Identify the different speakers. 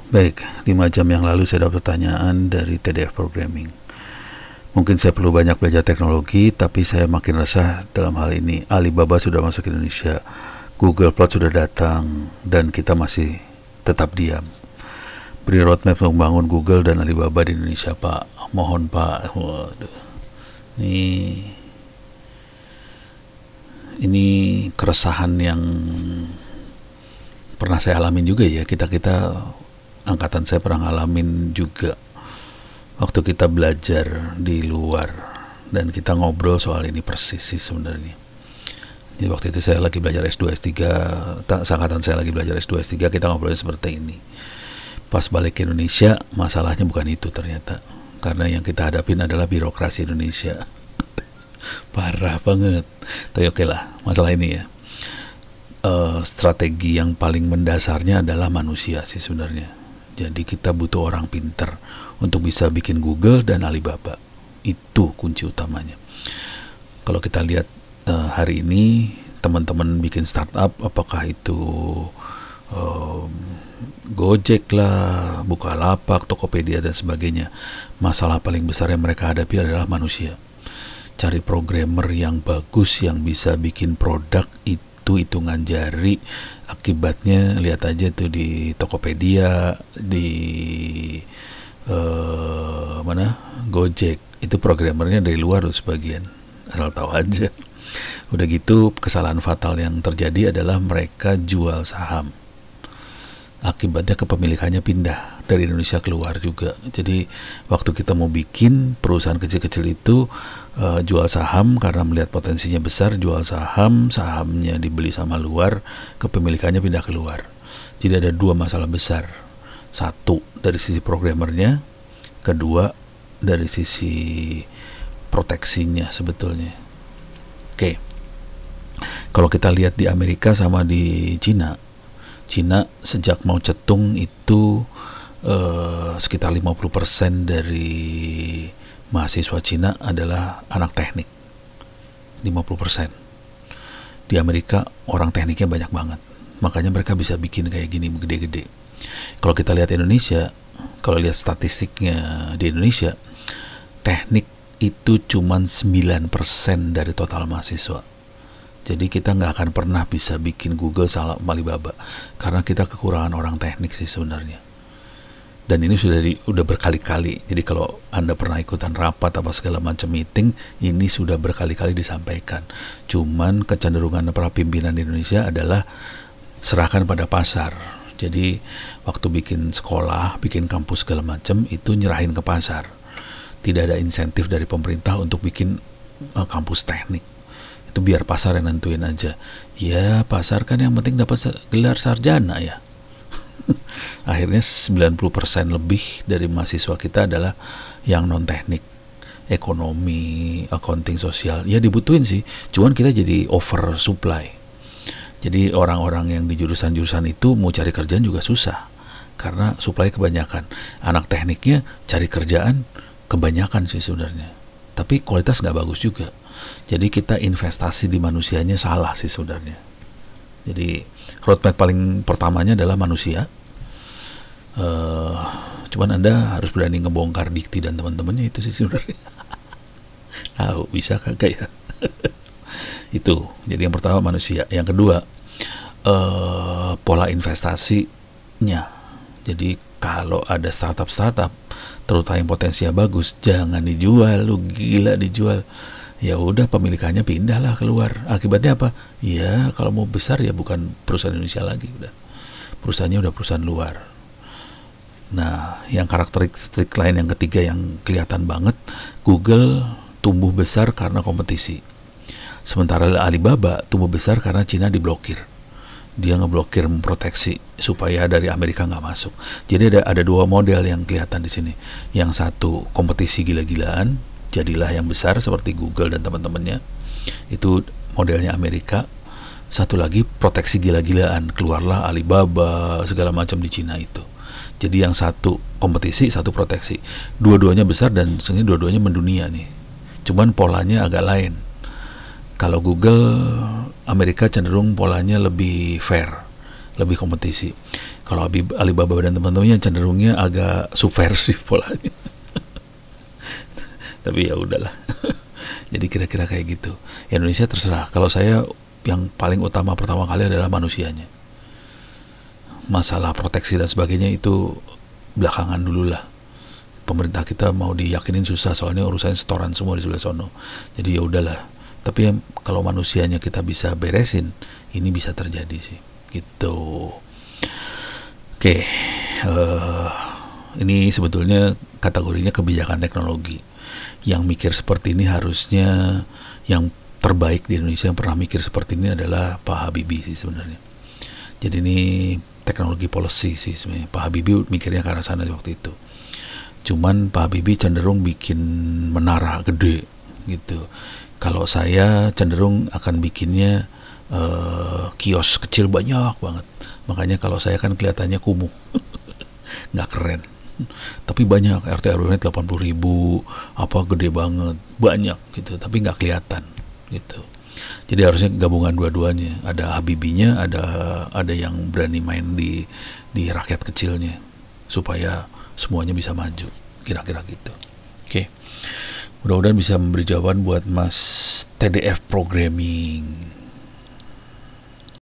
Speaker 1: Baik, 5 jam yang lalu saya dapat pertanyaan dari TDF Programming. Mungkin saya perlu banyak belajar teknologi, tapi saya makin resah dalam hal ini. Alibaba sudah masuk ke Indonesia, Google Plot sudah datang, dan kita masih tetap diam. Beri roadmap untuk membangun Google dan Alibaba di Indonesia, Pak. Mohon, Pak. Waduh. Ini keresahan yang pernah saya alamin juga ya. Kita angkatan saya pernah ngalamin juga waktu kita belajar di luar, dan kita ngobrol soal ini persis sih sebenarnya. Jadi waktu itu saya lagi belajar S2 S3, angkatan saya lagi belajar S2 S3, kita ngobrolnya seperti ini. Pas balik ke Indonesia, masalahnya bukan itu ternyata, karena yang kita hadapin adalah birokrasi Indonesia. Parah banget. Tapi oke lah, masalah ini ya. Strategi yang paling mendasarnya adalah manusia sih sebenarnya. Jadi kita butuh orang pinter untuk bisa bikin Google dan Alibaba. Itu kunci utamanya. Kalau kita lihat hari ini teman-teman bikin startup, apakah itu Gojek lah, Bukalapak, Tokopedia dan sebagainya, masalah paling besar yang mereka hadapi adalah manusia. Cari programmer yang bagus yang bisa bikin produk itu hitungan jari. Akibatnya lihat aja tuh di Tokopedia, di Gojek, itu programmernya dari luar tuh sebagian, asal tahu aja. Udah gitu kesalahan fatal yang terjadi adalah mereka jual saham. Akibatnya kepemilikannya pindah dari Indonesia keluar juga. Jadi waktu kita mau bikin perusahaan kecil-kecil itu jual saham karena melihat potensinya besar, jual sahamnya dibeli sama luar, kepemilikannya pindah keluar. Jadi ada dua masalah besar. Satu dari sisi programmernya, kedua dari sisi proteksinya sebetulnya. Oke. Kalau kita lihat di Amerika sama di Cina sejak mau cetung itu sekitar 50% dari mahasiswa Cina adalah anak teknik. 50%. Di Amerika orang tekniknya banyak banget. Makanya mereka bisa bikin kayak gini gede-gede. Kalau kita lihat Indonesia, kalau lihat statistiknya di Indonesia, teknik itu cuman 9% dari total mahasiswa. Jadi kita nggak akan pernah bisa bikin Google sama Alibaba karena kita kekurangan orang teknik sih sebenarnya. Dan ini sudah berkali-kali. Jadi kalau Anda pernah ikutan rapat apa segala macam meeting, ini sudah berkali-kali disampaikan. Cuman kecenderungan para pimpinan di Indonesia adalah serahkan pada pasar. Jadi waktu bikin sekolah, bikin kampus segala macam, itu nyerahin ke pasar. Tidak ada insentif dari pemerintah untuk bikin kampus teknik. Itu biar pasar yang nentuin aja. Ya pasar kan yang penting dapat gelar sarjana ya. Akhirnya 90% lebih dari mahasiswa kita adalah yang non teknik, ekonomi, accounting, sosial. Ya dibutuhin sih, cuman kita jadi over supply. Jadi orang-orang yang di jurusan-jurusan itu mau cari kerjaan juga susah karena supply kebanyakan. Anak tekniknya cari kerjaan kebanyakan sih sebenarnya, tapi kualitas nggak bagus juga. Jadi kita investasi di manusianya salah sih sebenarnya. Jadi roadmap paling pertamanya adalah manusia. Cuman Anda harus berani ngebongkar Dikti dan teman-temannya itu sih sebenarnya. Tahu bisa kagak ya? Itu. Jadi yang pertama manusia. Yang kedua pola investasinya. Jadi kalau ada startup terutama yang potensinya bagus, jangan dijual. Lu gila dijual. Ya udah pemilikannya pindahlah keluar. Akibatnya apa? Ya kalau mau besar ya bukan perusahaan Indonesia lagi, udah perusahaannya udah perusahaan luar. Nah, yang karakteristik lain yang ketiga yang kelihatan banget, Google tumbuh besar karena kompetisi. Sementara Alibaba tumbuh besar karena Cina diblokir. Dia ngeblokir, memproteksi supaya dari Amerika nggak masuk. Jadi ada dua model yang kelihatan di sini. Yang satu kompetisi gila-gilaan, jadilah yang besar seperti Google dan teman-temannya. Itu modelnya Amerika. Satu lagi proteksi gila-gilaan, keluarlah Alibaba segala macam di Cina itu. Jadi yang satu kompetisi, satu proteksi. Dua-duanya besar dan sebenarnya dua-duanya mendunia nih. Cuman polanya agak lain. Kalau Google, Amerika cenderung polanya lebih fair, lebih kompetisi. Kalau Alibaba dan teman-temannya cenderungnya agak subversif polanya. Tapi ya udahlah. Jadi kira-kira kayak gitu. Indonesia terserah. Kalau saya yang paling utama pertama kali adalah manusianya. Masalah proteksi dan sebagainya itu belakangan dulu lah. Pemerintah kita mau diyakinin susah, soalnya urusannya setoran semua di sebelah sono. Jadi ya udahlah. Tapi ya, kalau manusianya kita bisa beresin, ini bisa terjadi sih. Gitu. Oke. Ini sebetulnya kategorinya kebijakan teknologi. Yang mikir seperti ini harusnya yang terbaik di Indonesia yang pernah mikir seperti ini adalah Pak Habibie sih sebenarnya. Jadi ini teknologi policy sih sebenarnya. Pak Habibie mikirnya ke arah sana waktu itu. Cuman Pak Habibie cenderung bikin menara gede gitu. Kalau saya cenderung akan bikinnya kios kecil banyak banget. Makanya kalau saya kan kelihatannya kumuh, nggak keren. Tapi banyak, RT RW 80.000, apa gede banget, banyak gitu. Tapi nggak kelihatan gitu. Jadi harusnya gabungan dua-duanya. Ada Habibinya, ada yang berani main di rakyat kecilnya, supaya semuanya bisa maju. Kira-kira gitu. Oke. Mudah-mudahan bisa memberi jawaban buat Mas TDF Programming.